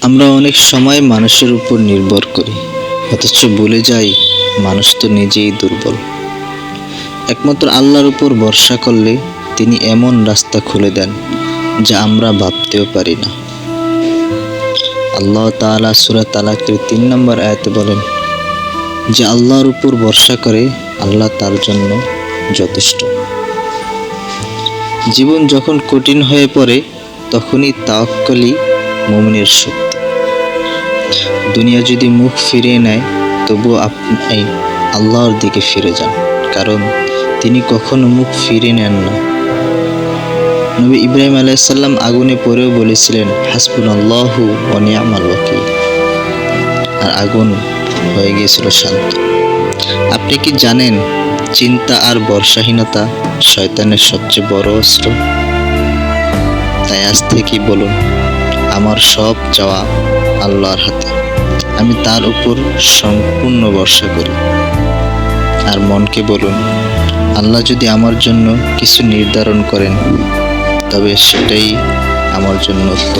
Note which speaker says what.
Speaker 1: আমরা অনেক সময় মানুষের উপর নির্ভর করি, অথচ ভুলে যাই মানুষ তো নিজেই দুর্বল। একমাত্র আল্লাহর উপর ভরসা করলে তিনি এমন রাস্তা খুলে দেন যা আমরা ভাবতেও পারি না। আল্লাহ তাআলা সূরা তালাকের ৩ নম্বর আয়াতে বলেন যে আল্লাহর উপর ভরসা করে আল্লাহ তার জন্য যথেষ্ট। জীবন যখন কঠিন হয়ে পড়ে তখনই তাওয়াক্কুলই মুমিনের শক্তি। দুনিয়া যদি মুখ ফিরিয়ে নেয় তবুও আপনি আল্লাহর দিকে ফিরে যান, কারণ তিনি কখনো মুখ ফিরিয়ে নেন না। নবী ইব্রাহিম আলাইহিস সালাম আগুনে পড়েও বলেছিলেন হাসবুনাল্লাহু ওয়া নি'মাল ওয়াকিল, আর আগুন হয়ে গিয়েছিল শান্ত। আপনি কি জানেন চিন্তা আর ভরসাহীনতা শয়তানের সবচেয়ে বড় অস্ত্র? তাই আজ থেকেই বলুন, আমার সব চাওয়া আল্লাহর হাতে, আমি তার উপর সম্পূর্ণ ভরসা করি। আর মনকে বলুন, আল্লাহ যদি আমার জন্য কিছু নির্ধারণ করেন তবে সেটাই আমার জন্য উত্তম।